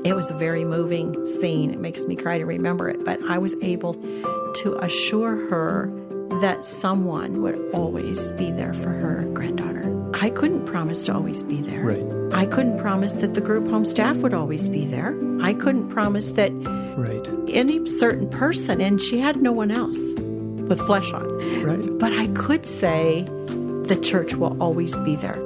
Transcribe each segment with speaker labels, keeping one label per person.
Speaker 1: It was a very moving scene. It makes me cry to remember it. But I was able to assure her that someone would always be there for her granddaughter. I couldn't promise to always be there.
Speaker 2: Right.
Speaker 1: I couldn't promise that the group home staff would always be there. I couldn't promise that any certain person, and she had no one else with flesh on.
Speaker 2: Right.
Speaker 1: But I could say the church will always be there.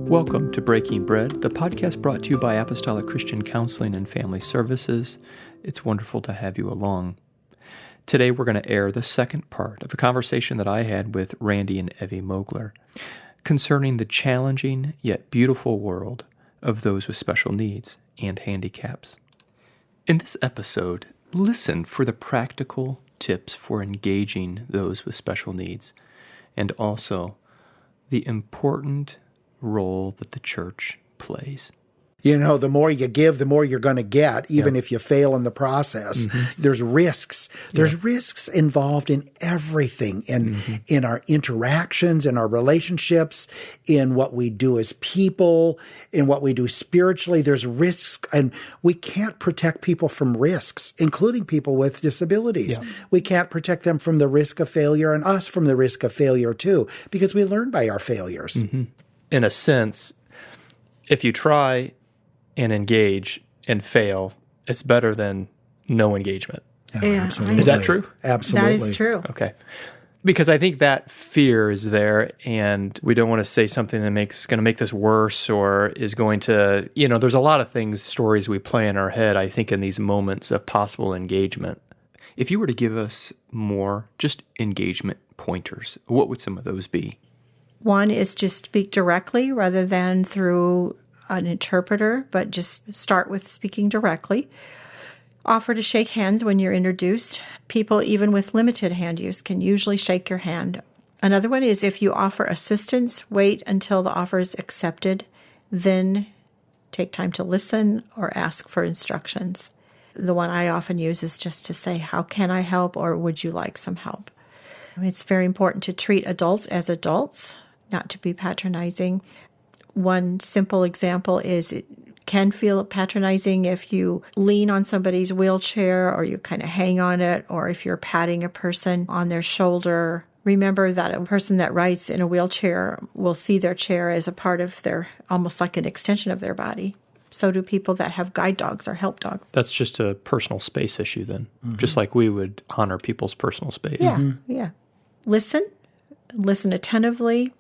Speaker 2: Welcome to Breaking Bread, the podcast brought to you by Apostolic Christian Counseling and Family Services. It's wonderful to have you along. Today we're going to air the second part of a conversation that I had with Randy and Evie Mogler concerning the challenging yet beautiful world of those with special needs and handicaps. In this episode, listen for the practical tips for engaging those with special needs and also the important role that the church plays.
Speaker 3: You know, the more you give, the more you're going to get, even if you fail in the process. Mm-hmm. There's risks. There's risks involved in everything, in our interactions, in our relationships, in what we do as people, in what we do spiritually. There's risks, and we can't protect people from risks, including people with disabilities. Yeah. We can't protect them from the risk of failure and us from the risk of failure too, because we learn by our failures.
Speaker 2: Mm-hmm. In a sense, if you try and engage and fail, it's better than no engagement.
Speaker 3: Oh, yeah, absolutely.
Speaker 2: Is that true?
Speaker 3: Absolutely.
Speaker 1: That is true.
Speaker 2: Okay. Because I think that fear is there, and we don't want to say something that's going to make this worse or is going to, there's a lot of things, stories we play in our head, I think, in these moments of possible engagement. If you were to give us more just engagement pointers, what would some of those be?
Speaker 1: One is just speak directly rather than through an interpreter, but just start with speaking directly. Offer to shake hands when you're introduced. People, even with limited hand use, can usually shake your hand. Another one is if you offer assistance, wait until the offer is accepted, then take time to listen or ask for instructions. The one I often use is just to say, how can I help, or would you like some help? It's very important to treat adults as adults, not to be patronizing. One simple example is it can feel patronizing if you lean on somebody's wheelchair or you kind of hang on it, or if you're patting a person on their shoulder. Remember that a person that rides in a wheelchair will see their chair as a part of their, almost like an extension of their body. So do people that have guide dogs or help dogs.
Speaker 2: That's just a personal space issue then, just like we would honor people's personal space.
Speaker 1: Yeah, yeah. Listen attentively.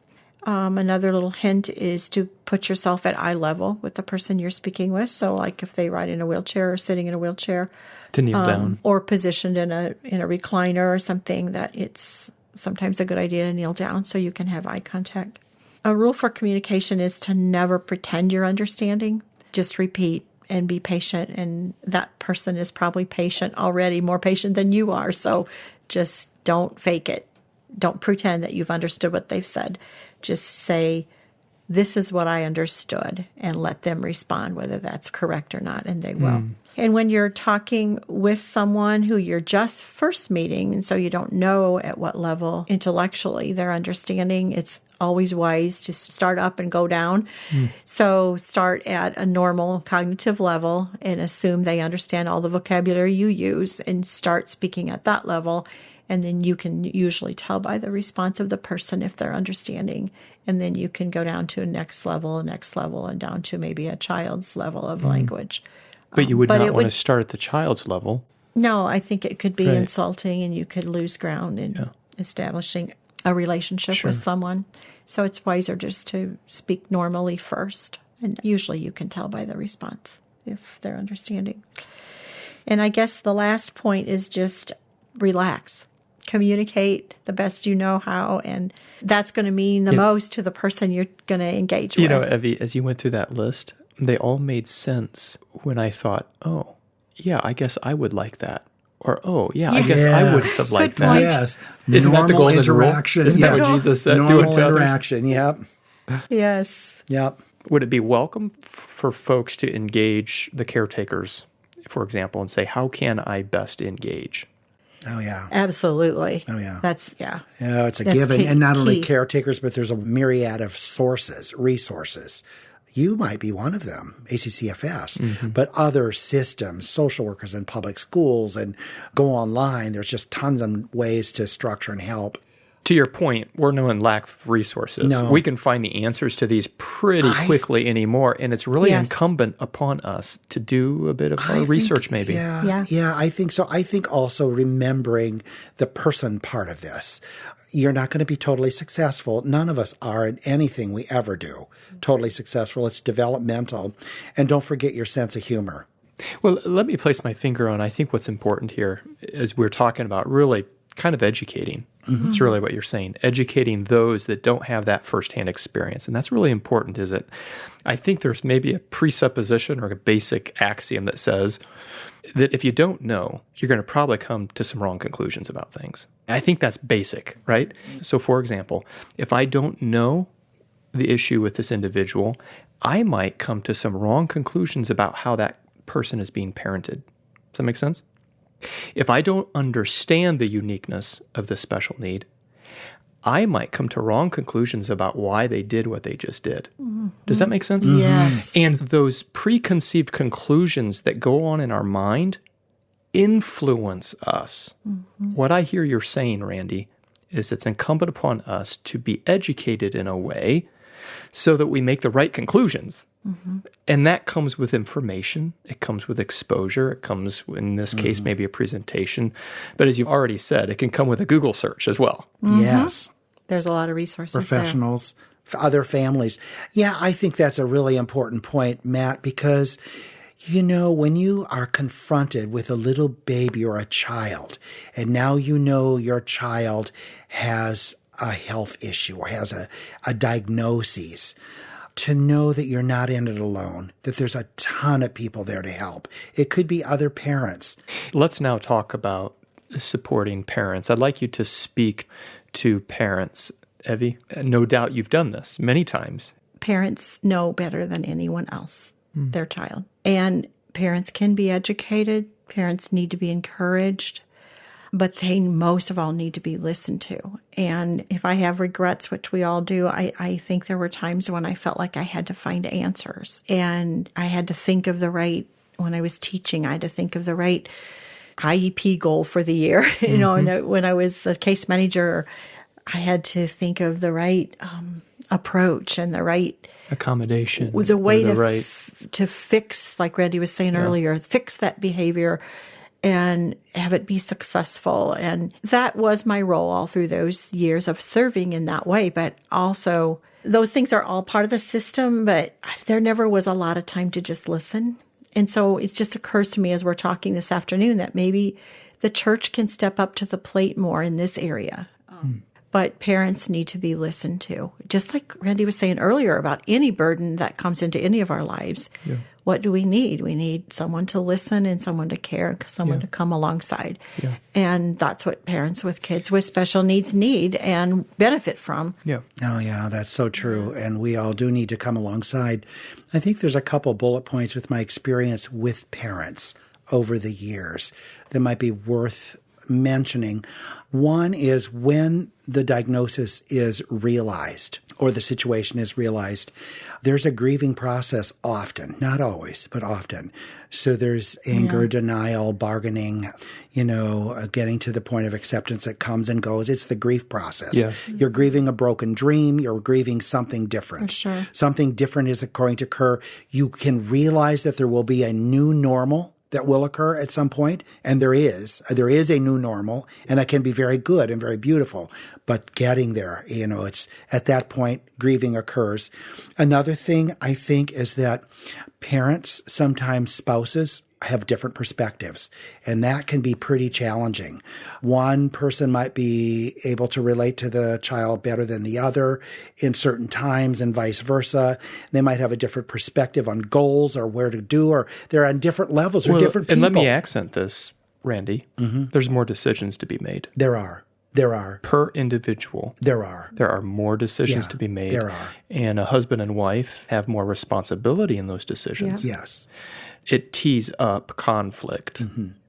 Speaker 1: Another little hint is to put yourself at eye level with the person you're speaking with. So like if they ride in a wheelchair or sitting in a wheelchair.
Speaker 2: To kneel down.
Speaker 1: Or positioned in a recliner or something, that it's sometimes a good idea to kneel down so you can have eye contact. A rule for communication is to never pretend you're understanding. Just repeat and be patient. And that person is probably patient already, more patient than you are. So just don't fake it. Don't pretend that you've understood what they've said. Just say, this is what I understood, and let them respond, whether that's correct or not, and they will. And when you're talking with someone who you're just first meeting, and so you don't know at what level intellectually they're understanding, it's always wise to start up and go down. So start at a normal cognitive level and assume they understand all the vocabulary you use, and start speaking at that level. And then you can usually tell by the response of the person if they're understanding. And then you can go down to a next level, and down to maybe a child's level of language.
Speaker 2: But you would not want to start at the child's level.
Speaker 1: No, I think it could be insulting, and you could lose ground in establishing a relationship with someone. So it's wiser just to speak normally first. And usually you can tell by the response if they're understanding. And I guess the last point is just relax. Communicate the best you know how, and that's going to mean the most to the person you're going to engage with.
Speaker 2: Evie, as you went through that list, they all made sense when I thought, oh, yeah, I guess I would like that. Or, oh, yeah, I guess I would have liked that.
Speaker 3: Yes.
Speaker 2: Isn't that the golden
Speaker 3: interaction.
Speaker 2: Rule? Isn't that what Jesus said?
Speaker 3: Normal interaction, yep.
Speaker 1: Yes.
Speaker 3: Yep.
Speaker 2: Would it be welcome for folks to engage the caretakers, for example, and say, how can I best engage?
Speaker 3: Oh, yeah.
Speaker 1: Absolutely.
Speaker 3: Oh, yeah.
Speaker 1: That's
Speaker 3: it's a given. And not only caretakers, but there's a myriad of resources. You might be one of them, ACCFS, but other systems, social workers in public schools, and go online. There's just tons of ways to structure and help.
Speaker 2: To your point, we're no in lack of resources.
Speaker 3: No.
Speaker 2: We can find the answers to these pretty quickly anymore, and it's really
Speaker 1: Yes.
Speaker 2: incumbent upon us to do a bit of research maybe.
Speaker 3: Yeah, I think so. I think also remembering the person part of this. You're not going to be totally successful. None of us are in anything we ever do totally successful. It's developmental. And don't forget your sense of humor.
Speaker 2: Well, let me place my finger on, I think what's important here is we're talking about really kind of educating. It's really what you're saying, educating those that don't have that firsthand experience. And that's really important, is it? I think there's maybe a presupposition or a basic axiom that says that if you don't know, you're going to probably come to some wrong conclusions about things. I think that's basic, right? So for example, if I don't know the issue with this individual, I might come to some wrong conclusions about how that person is being parented. Does that make sense? If I don't understand the uniqueness of the special need, I might come to wrong conclusions about why they did what they just did. Does that make sense?
Speaker 1: Yes.
Speaker 2: And those preconceived conclusions that go on in our mind influence us. What I hear you're saying, Randy, is it's incumbent upon us to be educated in a way so that we make the right conclusions. And that comes with information. It comes with exposure. It comes, in this case, maybe a presentation. But as you've already said, it can come with a Google search as well.
Speaker 3: Yes.
Speaker 1: There's a lot of resources
Speaker 3: Professionals, other families. Yeah, I think that's a really important point, Matt, because, you know, when you are confronted with a little baby or a child, and now you know your child has a health issue or has a diagnosis, to know that you're not in it alone, that there's a ton of people there to help. It could be other parents.
Speaker 2: Let's now talk about supporting parents. I'd like you to speak to parents, Evie. No doubt you've done this many times.
Speaker 1: Parents know better than anyone else their child. And parents can be educated. Parents need to be encouraged. But they most of all need to be listened to. And if I have regrets, which we all do, I think there were times when I felt like I had to find answers. And I had to think of the right, when I was teaching, I had to think of the right IEP goal for the year. You know, and when I was a case manager, I had to think of the right approach and the right
Speaker 2: Accommodation.
Speaker 1: the way to fix, like Randy was saying earlier, fix that behavior and have it be successful. And that was my role all through those years of serving in that way. But also, those things are all part of the system, but there never was a lot of time to just listen. And so it just occurs to me as we're talking this afternoon that maybe the church can step up to the plate more in this area. But parents need to be listened to. Just like Randy was saying earlier about any burden that comes into any of our lives. Yeah. What do we need? We need someone to listen and someone to care, someone to come alongside. Yeah. And that's what parents with kids with special needs need and benefit from.
Speaker 2: Yeah.
Speaker 3: Oh, yeah, that's so true. And we all do need to come alongside. I think there's a couple bullet points with my experience with parents over the years that might be worth mentioning. One is when the diagnosis is realized or the situation is realized, there's a grieving process often, not always, but often. So there's anger, denial, bargaining, getting to the point of acceptance that comes and goes. It's the grief process. Yes. You're grieving a broken dream. You're grieving something different.
Speaker 1: For sure.
Speaker 3: Something different is going to occur. You can realize that there will be a new normal that will occur at some point, and there is a new normal, and it can be very good and very beautiful. But getting there, it's at that point grieving occurs. Another thing I think is that parents, sometimes spouses, have different perspectives, and that can be pretty challenging. One person might be able to relate to the child better than the other in certain times and vice versa. They might have a different perspective on goals or where to do, or they're on different levels or different people.
Speaker 2: And let me accent this, Randy. There's more decisions to be made.
Speaker 3: There are.
Speaker 2: Per individual.
Speaker 3: There are.
Speaker 2: There are more decisions to be made.
Speaker 3: There are.
Speaker 2: And a husband and wife have more responsibility in those decisions.
Speaker 3: Yeah. Yes.
Speaker 2: It tees up conflict.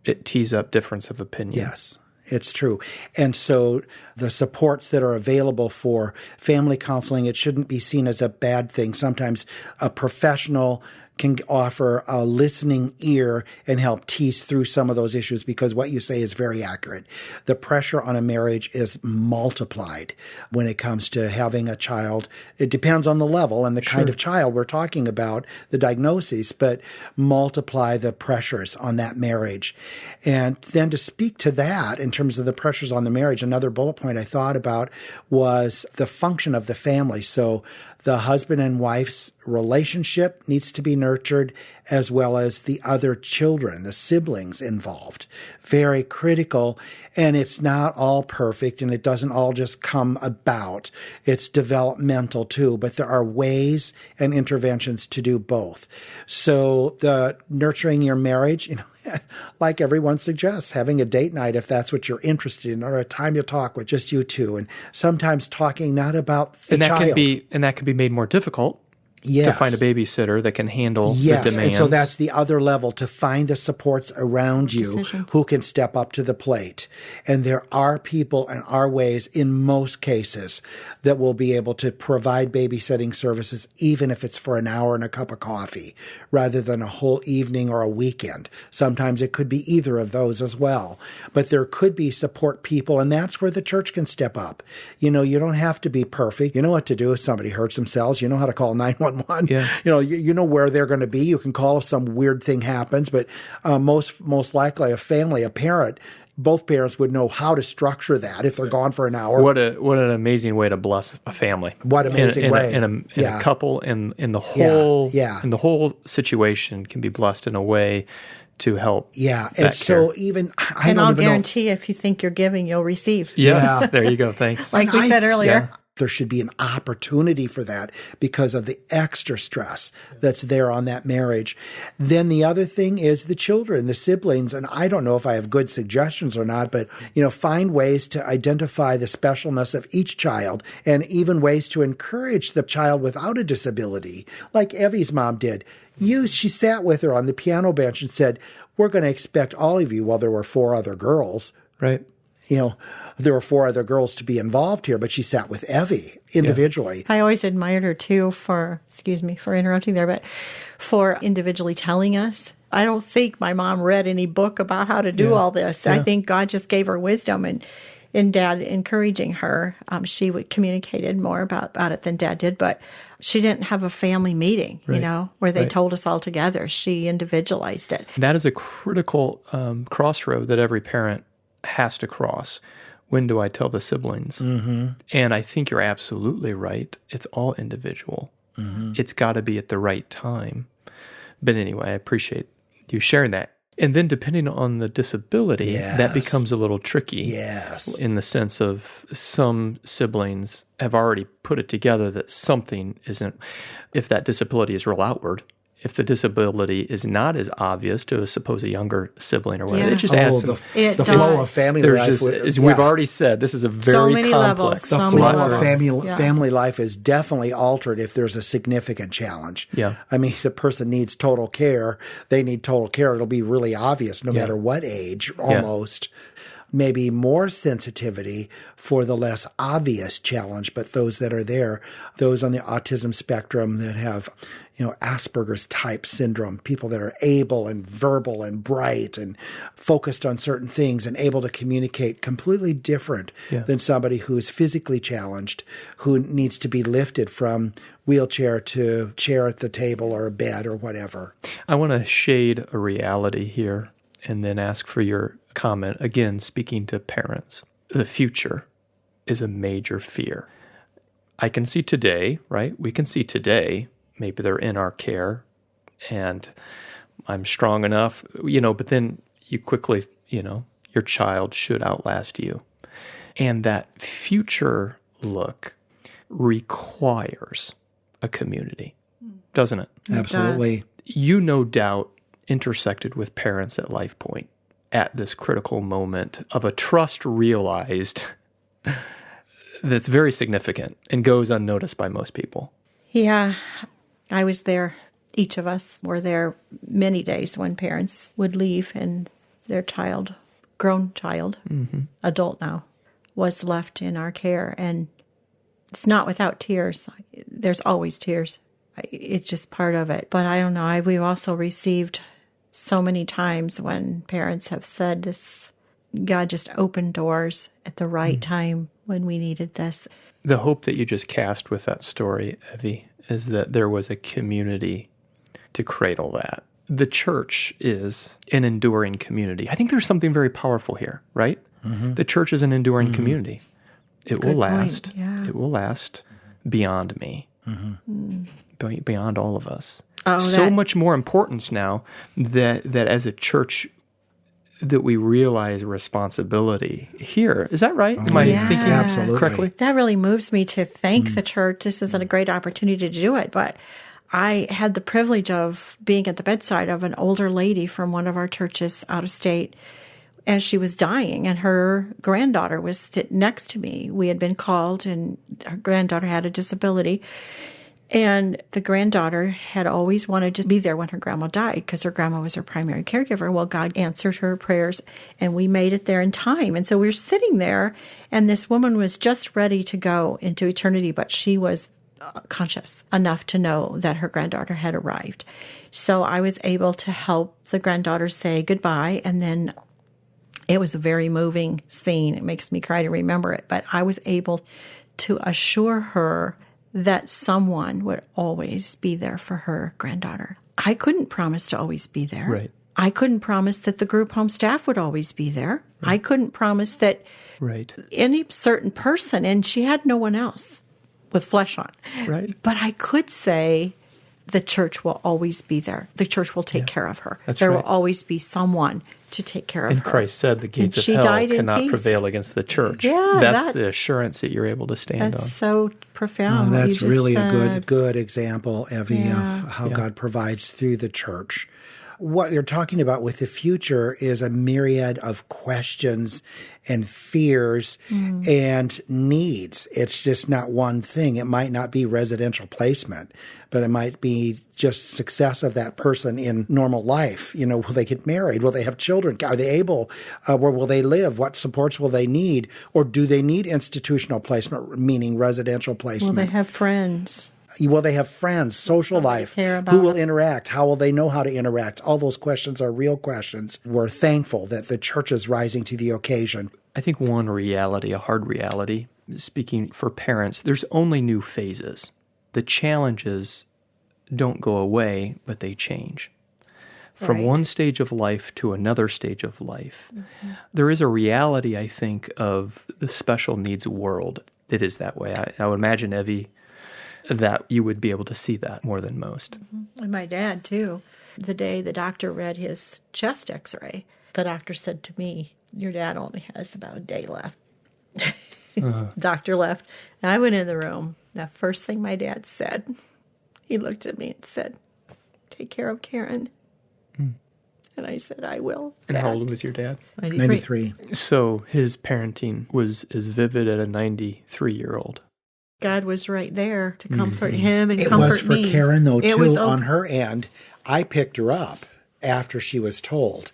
Speaker 2: It tees up difference of opinion.
Speaker 3: Yes. It's true. And so the supports that are available for family counseling, it shouldn't be seen as a bad thing. Sometimes a professional can offer a listening ear and help tease through some of those issues, because what you say is very accurate. The pressure on a marriage is multiplied when it comes to having a child. It depends on the level and the kind of child we're talking about, the diagnosis, but multiply the pressures on that marriage. And then to speak to that in terms of the pressures on the marriage, another bullet point I thought about was the function of the family. So the husband and wife's relationship needs to be nurtured, as well as the other children, the siblings involved. Very critical. And it's not all perfect, and it doesn't all just come about. It's developmental too, but there are ways and interventions to do both. So the nurturing your marriage, like everyone suggests, having a date night if that's what you're interested in, or a time to talk with just you two, and sometimes talking not about the child.
Speaker 2: That can be made more difficult.
Speaker 3: Yes.
Speaker 2: To find a babysitter that can handle the demands.
Speaker 3: And so that's the other level, to find the supports around you who can step up to the plate. And there are people and are ways in most cases that will be able to provide babysitting services, even if it's for an hour and a cup of coffee, rather than a whole evening or a weekend. Sometimes it could be either of those as well. But there could be support people, and that's where the church can step up. You don't have to be perfect. You know what to do if somebody hurts themselves. You know how to call 911.
Speaker 2: Yeah.
Speaker 3: You know where they're going to be. You can call if some weird thing happens, but most likely a parent, both parents would know how to structure that if they're gone for an hour.
Speaker 2: What an amazing way to bless a family.
Speaker 3: What amazing way.
Speaker 2: In a couple, in the whole situation can be blessed in a way to help.
Speaker 3: Yeah. And so even,
Speaker 1: I'll guarantee if you think you're giving, you'll receive.
Speaker 2: Yes. There you go. Thanks.
Speaker 1: Like we said earlier.
Speaker 3: Yeah. There should be an opportunity for that because of the extra stress that's there on that marriage. Then the other thing is the children, the siblings, and I don't know if I have good suggestions or not, but, find ways to identify the specialness of each child, and even ways to encourage the child without a disability, like Evie's mom did. She sat with her on the piano bench and said, "We're going to expect all of you," well, there were 4 other girls.
Speaker 2: Right.
Speaker 3: There were 4 other girls to be involved here, but she sat with Evie individually.
Speaker 1: I always admired her too for interrupting there, but for individually telling us. I don't think my mom read any book about how to do all this. Yeah. I think God just gave her wisdom, and Dad encouraging her. She communicated more about it than Dad did, but she didn't have a family meeting, where they told us all together. She individualized it.
Speaker 2: That is a critical crossroad that every parent has to cross. When do I tell the siblings? Mm-hmm. And I think you're absolutely right. It's all individual. Mm-hmm. It's got to be at the right time. But anyway, I appreciate you sharing that. And then depending on the disability, that becomes a little tricky.
Speaker 3: Yes.
Speaker 2: In the sense of some siblings have already put it together that something isn't, if that disability is real outward. If the disability is not as obvious to, suppose, a younger sibling or whatever, it just adds
Speaker 3: the flow of family life.
Speaker 2: As we've already said, this is a very
Speaker 1: many
Speaker 2: complex.
Speaker 1: Levels,
Speaker 3: the flow of family life is definitely altered if there's a significant challenge.
Speaker 2: Yeah.
Speaker 3: I mean, the person needs total care. They need total care. It'll be really obvious no matter what age, almost. Maybe more sensitivity for the less obvious challenge, but those that are there, those on the autism spectrum that have, Asperger's type syndrome, people that are able and verbal and bright and focused on certain things and able to communicate completely different than somebody who is physically challenged, who needs to be lifted from wheelchair to chair at the table or a bed or whatever.
Speaker 2: I want to shade a reality here and then ask for your comment. Again, speaking to parents, the future is a major fear. I can see today, right? We can see today, maybe they're in our care and I'm strong enough, but then you quickly, your child should outlast you. And that future look requires a community, doesn't it?
Speaker 3: Absolutely.
Speaker 2: You no doubt intersected with parents at Life Point at this critical moment of a trust realized that's very significant and goes unnoticed by most people.
Speaker 1: Yeah, I was there. Each of us were there many days when parents would leave and their child grown child, adult now, was left in our care. And it's not without tears. There's always tears. It's just part of it. But I don't know. We've also received so many times when parents have said this, God just opened doors at the right time when we needed this.
Speaker 2: The hope that you just cast with that story, Evie, is that there was a community to cradle that. The church is an enduring community. I think there's something very powerful here, right? The church is an enduring community. It will last.
Speaker 1: Point. Yeah.
Speaker 2: It will last beyond me, beyond all of us.
Speaker 1: Oh,
Speaker 2: so much more importance now that as a church that we realize responsibility here. Is that right? Am I thinking
Speaker 3: absolutely
Speaker 2: correctly?
Speaker 1: That really moves me to thank the church. This isn't a great opportunity to do it, but I had the privilege of being at the bedside of an older lady from one of our churches out of state as she was dying, and her granddaughter was sitting next to me. We had been called, and her granddaughter had a disability. And the granddaughter had always wanted to be there when her grandma died because her grandma was her primary caregiver. Well, God answered her prayers, and we made it there in time. And so we were sitting there, and this woman was just ready to go into eternity, but she was conscious enough to know that her granddaughter had arrived. So I was able to help the granddaughter say goodbye, and then it was a very moving scene. It makes me cry to remember it, but I was able to assure her that someone would always be there for her granddaughter. I couldn't promise to always be there.
Speaker 2: Right.
Speaker 1: I couldn't promise that the group home staff would always be there. Right. I couldn't promise that any certain person, and she had no one else with flesh on.
Speaker 2: Right.
Speaker 1: But I could say the church will always be there. The church will take care of her.
Speaker 2: That's
Speaker 1: there
Speaker 2: right.
Speaker 1: will always be someone to take care of her.
Speaker 2: And Christ said the gates of hell cannot prevail against the church.
Speaker 1: Yeah,
Speaker 2: that's the assurance that you're able to stand on.
Speaker 1: That's so profound.
Speaker 3: That's really
Speaker 1: said.
Speaker 3: a good example, Evie, of how God provides through the church. What you're talking about with the future is a myriad of questions and fears and needs. It's just not one thing. It might not be residential placement, but it might be just success of that person in normal life. You know, will they get married? Will they have children? Are they able? Where will they live? What supports will they need? Or do they need institutional placement, meaning residential placement?
Speaker 1: Will they have friends?
Speaker 3: Will they have friends, social life? Who will interact? How will they know how to interact? All those questions are real questions. We're thankful that the church is rising to the occasion.
Speaker 2: I think one reality, a hard reality, speaking for parents, there's only new phases. The challenges don't go away, but they change. From one stage of life to another stage of life. There is a reality, I think, of the special needs world that is that way. I would imagine, Evie, that you would be able to see that more than most.
Speaker 1: And my dad, too. The day the doctor read his chest x-ray, the doctor said to me, your dad only has about a day left. Doctor left. And I went in the room. The first thing my dad said, he looked at me and said, take care of Karen. And I said, I will, Dad.
Speaker 2: And how old was your dad?
Speaker 3: 93.
Speaker 2: So his parenting was as vivid as a 93-year-old.
Speaker 1: God was right there to comfort him and comfort me.
Speaker 3: It was for Karen, though, too, on her end. I picked her up after she was told.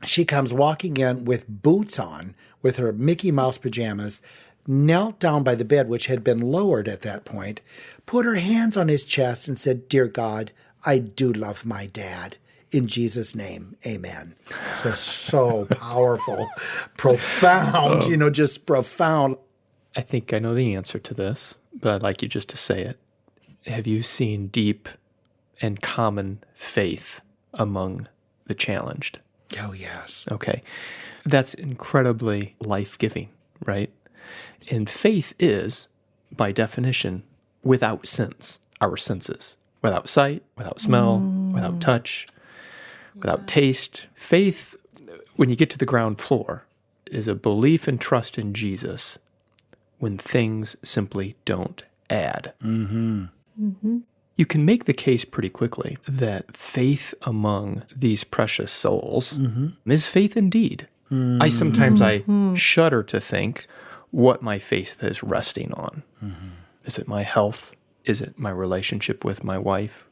Speaker 3: She comes walking in with boots on, with her Mickey Mouse pajamas, knelt down by the bed, which had been lowered at that point, put her hands on his chest and said, Dear God, I do love my dad. In Jesus' name, amen. So powerful, profound, just profound.
Speaker 2: I think I know the answer to this, but I'd like you just to say it. Have you seen deep and common faith among the challenged?
Speaker 3: Oh, yes.
Speaker 2: Okay. That's incredibly life-giving, right? And faith is, by definition, without sense, our senses. Without sight, without smell, without touch, without taste. Faith, when you get to the ground floor, is a belief and trust in Jesus when things simply don't add. You can make the case pretty quickly that faith among these precious souls is faith indeed. Sometimes I shudder to think what my faith is resting on. Is it my health? Is it my relationship with my wife?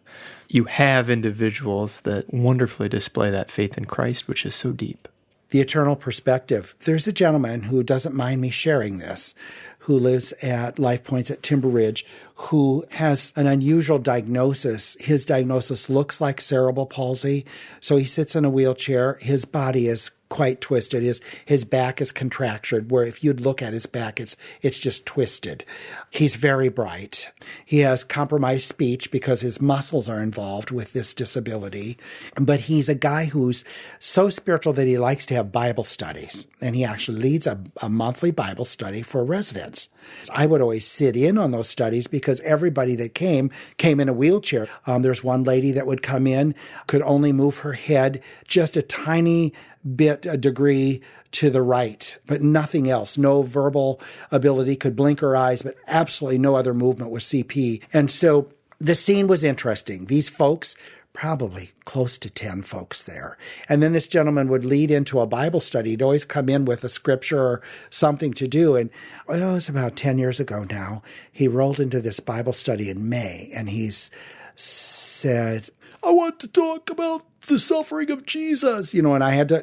Speaker 2: You have individuals that wonderfully display that faith in Christ, which is so deep.
Speaker 3: The eternal perspective. There's a gentleman who doesn't mind me sharing this, who lives at Life Points at Timber Ridge, who has an unusual diagnosis. His diagnosis looks like cerebral palsy. So he sits in a wheelchair. His body is quite twisted. His back is contractured, where if you'd look at his back, it's just twisted. He's very bright. He has compromised speech because his muscles are involved with this disability. But he's a guy who's so spiritual that he likes to have Bible studies. And he actually leads a monthly Bible study for residents. I would always sit in on those studies because everybody that came in a wheelchair. There's one lady that would come in, could only move her head just a tiny bit, a degree to the right, but nothing else. No verbal ability, could blink her eyes, but absolutely no other movement with CP. And so the scene was interesting. These folks, probably close to 10 folks there. And then this gentleman would lead into a Bible study. He'd always come in with a scripture or something to do. And it was about 10 years ago now. He rolled into this Bible study in May, and he's said, I want to talk about the suffering of Jesus, and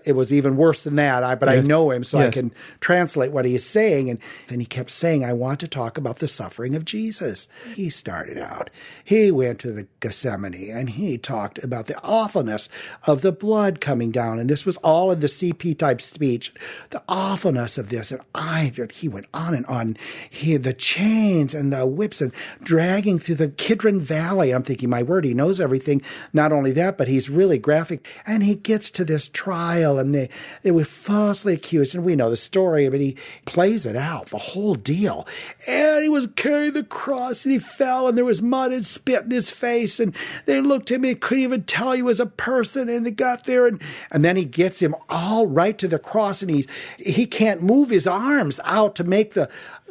Speaker 3: it was even worse than that. But I know him, so I can translate what he is saying. And then he kept saying, I want to talk about the suffering of Jesus. He started out, he went to the Gethsemane, and he talked about the awfulness of the blood coming down. And this was all in the CP type speech, the awfulness of this. And he went on and on. The chains and the whips and dragging through the Kidron Valley. I'm thinking, my word, he knows everything. Not only that, but he's really graphic. And he gets to this trial, and they were falsely accused. And we know the story, but he plays it out, the whole deal. And he was carrying the cross, and he fell, and there was mud and spit in his face. And they looked at him, and couldn't even tell he was a person. And they got there, and then he gets him all right to the cross, and he can't move his arms out to make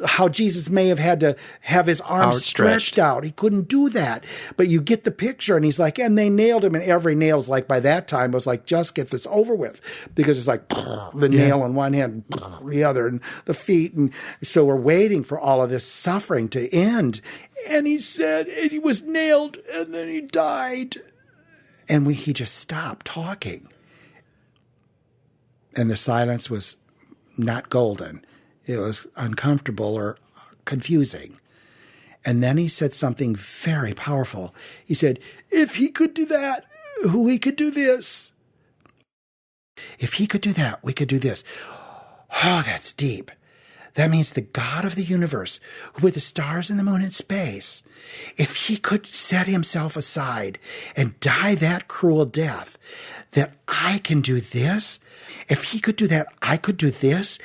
Speaker 3: how Jesus may have had to have his arms stretched out. He couldn't do that. But you get the picture, and he's like, and they nailed him, and every nail's like, by that time, was like, just get this over with. Because it's like, the nail in one hand, the other, and the feet. And so we're waiting for all of this suffering to end. And he said, and he was nailed, and then he died. And he just stopped talking. And the silence was not golden. It was uncomfortable or confusing. And then he said something very powerful. He said, if he could do that, we could do this. If he could do that, we could do this. Oh, that's deep. That means the God of the universe, with the stars and the moon in space, if he could set himself aside and die that cruel death, that I can do this. If he could do that, I could do this.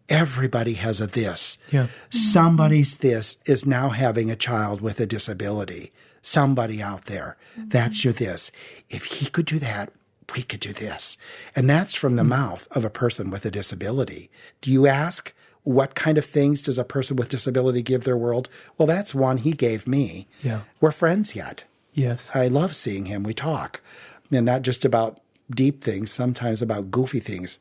Speaker 3: Everybody has a this. Yeah. Somebody's this is now having a child with a disability. Somebody out there. That's your this. If he could do that, we could do this. And that's from the mouth of a person with a disability. Do you ask, what kind of things does a person with disability give their world? Well, that's one he gave me. Yeah. We're friends yet. Yes. I love seeing him. We talk. And not just about deep things, sometimes about goofy things.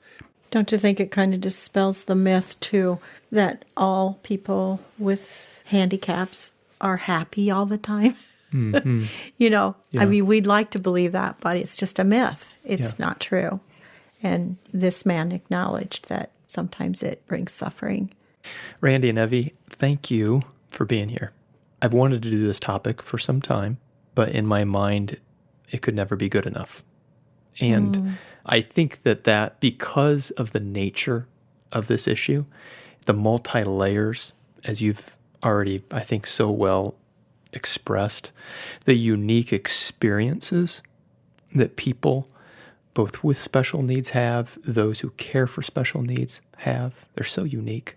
Speaker 1: Don't you think it kind of dispels the myth, too, that all people with handicaps are happy all the time? Mm-hmm. Yeah. I mean, we'd like to believe that, but it's just a myth. It's not true. And this man acknowledged that sometimes it brings suffering.
Speaker 2: Randy and Evie, thank you for being here. I've wanted to do this topic for some time, but in my mind, it could never be good enough. And I think that because of the nature of this issue, the multi-layers, as you've already, I think, so well expressed, the unique experiences that people, both with special needs have, those who care for special needs have, they're so unique.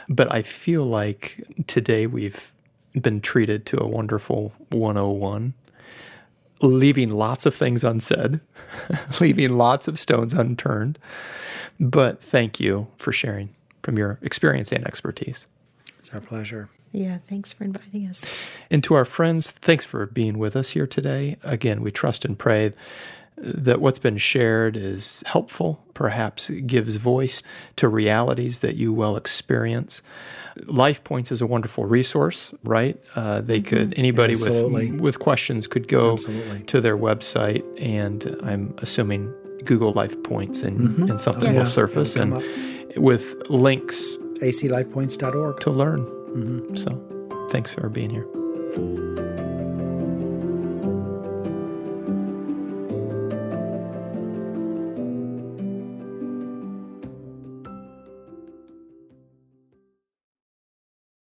Speaker 2: But I feel like today we've been treated to a wonderful 101, leaving lots of things unsaid, leaving lots of stones unturned. But thank you for sharing from your experience and expertise.
Speaker 3: It's our pleasure.
Speaker 1: Yeah, thanks for inviting us.
Speaker 2: And to our friends, thanks for being with us here today. Again, we trust and pray that what's been shared is helpful, perhaps gives voice to realities that you well experience. Life Points is a wonderful resource, right? Anybody with questions could go to their website and I'm assuming Google Life Points and something will surface, and with links
Speaker 3: aclifepoints.org
Speaker 2: to learn. So thanks for being here.